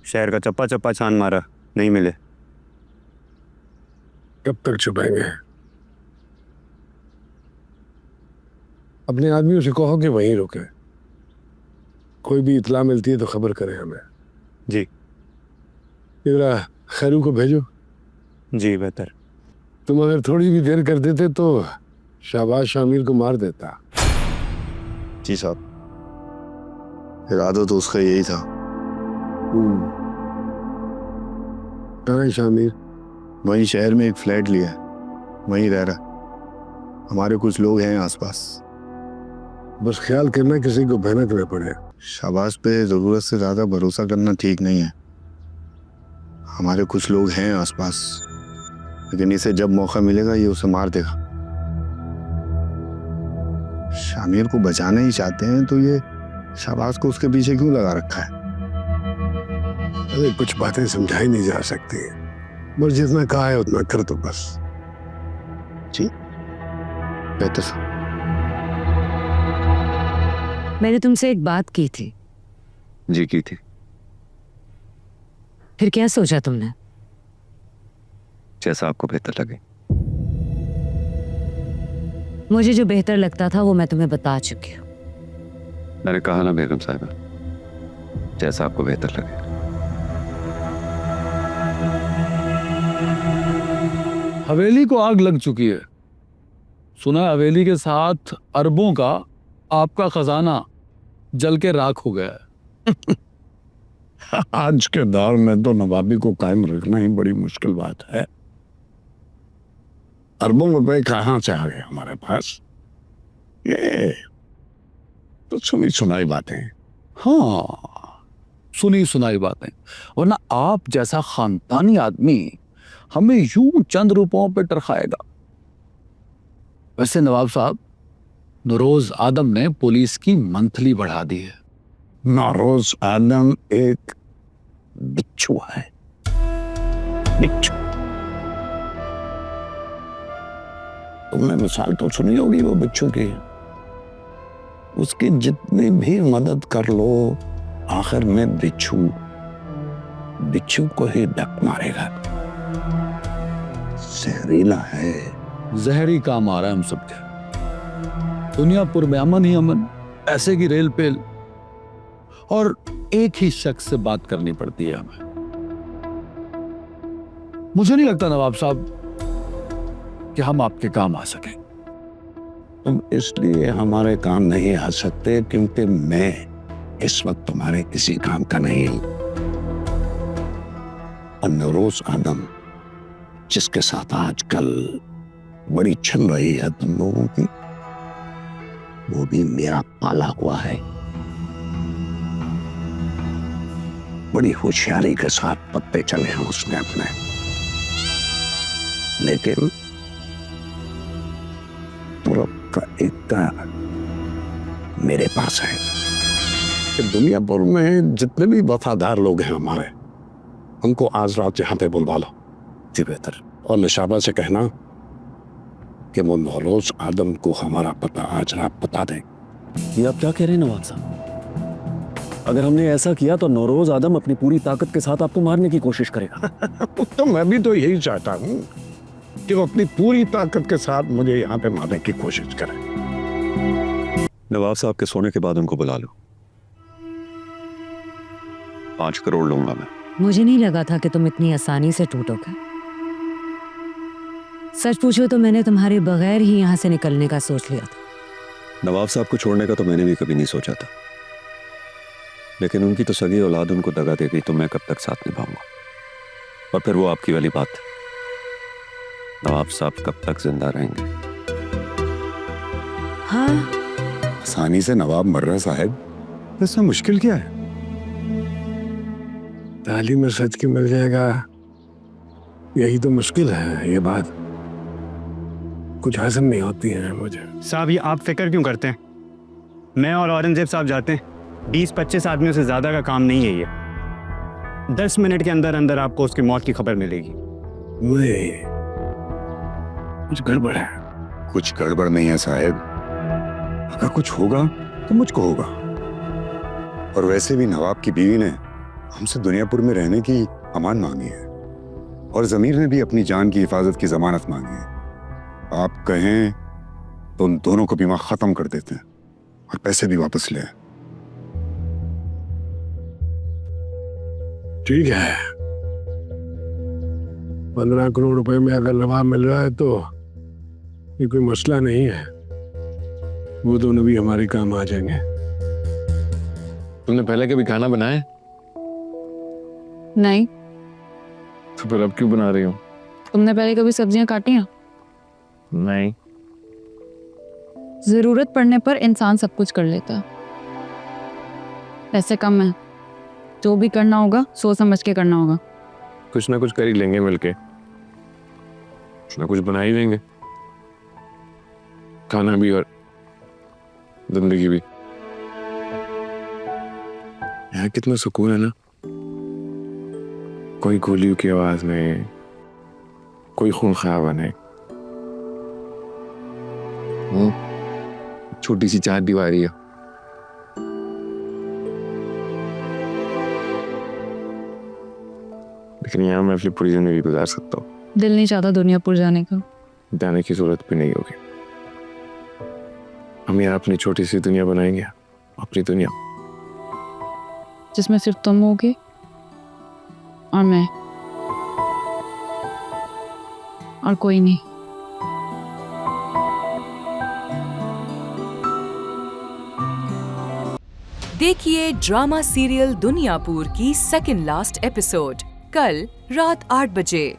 शहर का चप्पा चप्पा छान मारा, नहीं मिले। कब तक छुपाएंगे? अपने आदमियों से कहो कि वहीं रुके। कोई भी इत्तला मिलती है तो खबर करें हमें। जी जरा खैरू को भेजो। जी बेहतर। तुम अगर थोड़ी भी देर कर देते तो शाबाश शामिर को मार देता। जी साहब, इरादा तो उसका यही था। कहाँ है शामिर? वहीं शहर में एक फ्लैट लिया है, वहीं रह रहा। हमारे कुछ लोग हैं आसपास। बस ख्याल करना किसी को भनक न पड़े। शाबाश पे जरूरत से ज्यादा भरोसा करना ठीक नहीं है। हमारे कुछ लोग हैं आसपास, लेकिन इसे जब मौका मिलेगा ये उसे मार देगा। शामिर को बचाना ही चाहते हैं तो ये शाबाश को उसके पीछे क्यों लगा रखा है? अरे कुछ बातें समझाई नहीं जा सकती, बस जितना कहा है उतना कर दो बस। जी बेहतर साहब। मैंने तुमसे एक बात की थी। जी की थी। फिर क्या सोचा तुमने? जैसा आपको बेहतर लगे। मुझे जो बेहतर लगता था वो मैं तुम्हें बता चुकी हूँ। मैंने कहा ना बेगम साहिबा, जैसा आपको बेहतर लगे। हवेली को आग लग चुकी है। सुना है हवेली के साथ अरबों का आपका खजाना जल के राख हो गया है। आज के दौर में तो नवाबी को कायम रखना ही बड़ी मुश्किल बात है। अरबों रुपए कहाँ से आ गए हमारे पास? ये तो सुनी सुनाई बातें। हाँ, सुनी सुनाई बातें। वरना आप जैसा खानदानी आदमी हमें यूं चंद रुपयों पे टरखाएगा। वैसे नवाब साहब, नौरोज आदम ने पुलिस की मंथली बढ़ा दी है। नौरोज आदम एक बिच्छू है, बिच्छू। तुमने मिसाल तो सुनी होगी वो बिच्छू की। उसकी जितनी भी मदद कर लो, आखिर में बिच्छू को ही डक मारेगा। जहरीला है। जहरी काम आ रहा है हम सबके। दुनियापुर में अमन ही अमन, ऐसे की रेल पेल, और एक ही शख्स से बात करनी पड़ती है हमें। मुझे नहीं लगता नवाब साहब कि हम आपके काम आ सकें। तुम इसलिए हमारे काम नहीं आ सकते क्योंकि मैं इस वक्त तुम्हारे किसी काम का नहीं हूं। और नौरोज आदम, जिसके साथ आजकल बड़ी चल रही है तुम लोगों की, वो भी मेरा पाला हुआ है। बड़ी होशियारी के साथ पत्ते चले हैं उसने अपने, लेकिन तुरप का एकता मेरे पास है। कि दुनियापुर में जितने भी वफादार लोग हैं हमारे, उनको आज रात यहाँ पे बुलवा लो। जी बेहतर। और निशाबा से कहना कि वो नौरोज आदम को हमारा पता आज रात बता दे। ये आप क्या कह रहे हैं नवाब साहब? अगर हमने ऐसा किया तो नौरोज आदम अपनी पूरी ताकत के साथ आपको मारने की कोशिश करेगा। तो मैं भी तो यही चाहता हूँ कि वो अपनी पूरी ताकत के साथ मुझे यहाँ पे मारने की कोशिश करे। नवाब साहब के सोने के बाद उनको बुला लो। 5 करोड़ लूंगा मैं। मुझे नहीं लगा था कि तुम इतनी आसानी से टूटोगे। सच पूछो तो मैंने तुम्हारे बगैर ही यहाँ से निकलने का सोच लिया था। नवाब साहब को छोड़ने का तो मैंने भी कभी नहीं सोचा था, लेकिन उनकी तो सगी औलाद उनको दगा देगी तो मैं कब तक साथ निभाऊंगा? और फिर वो आपकी वाली बात, नवाब साहब कब तक जिंदा रहेंगे? हाँ, आसानी से नवाब मर रहा साहब, इसमें मुश्किल क्या है? तालीम में सच की मिल जाएगा, यही तो मुश्किल है। ये बात कुछ हजम नहीं होती है मुझे। साहब ये आप फिक्र क्यों करते हैं? मैं और औरंगजेब साहब जाते हैं। 20-25 आदमियों से ज्यादा का काम नहीं है ये। 10 मिनट के अंदर अंदर आपको उसकी मौत की खबर मिलेगी। नहीं, कुछ गड़बड़ है। कुछ गड़बड़ नहीं है साहब। अगर कुछ होगा तो मुझको होगा। और वैसे भी नवाब की बीवी ने हमसे दुनियापुर में रहने की अमान मांगी है और जमीर ने भी अपनी जान की हिफाजत की जमानत मांगी है। आप कहें तो उन दोनों को बीमा खत्म कर देते हैं और पैसे भी वापस ले। ठीक है, 15 करोड़ रुपए में अगर नवाब मिल रहा है तो ये कोई मसला नहीं है। वो दोनों भी हमारे काम आ जाएंगे। तुमने पहले कभी खाना बनाया? नहीं। तो फिर अब क्यों बना रही हो? तुमने पहले कभी सब्जियां काटी हैं? नहीं। जरूरत पड़ने पर इंसान सब कुछ कर लेता है। पैसे कम है, जो भी करना होगा सोच समझ के करना होगा। कुछ ना कुछ कर ही लेंगे मिलके, कुछ ना कुछ बना ही लेंगे, खाना भी और जिंदगी भी। यहाँ कितना सुकून है ना, कोई गोलियों की आवाज नहीं, कोई खून खराबा नहीं, वो छोटी सी 4 दीवारी है। लेकिन यहाँ मैं अपनी पूरी जिंदगी गुजार सकता हूँ। दिल नहीं चाहता दुनियापुर जाने का। जाने की जरूरत भी नहीं होगी। हम यहाँ अपनी छोटी सी दुनिया बनाएंगे, अपनी दुनिया जिसमें सिर्फ तुम होगे और मैं, और कोई नहीं। देखिए ड्रामा सीरियल दुनियापुर की सेकंड लास्ट एपिसोड कल रात 8 बजे।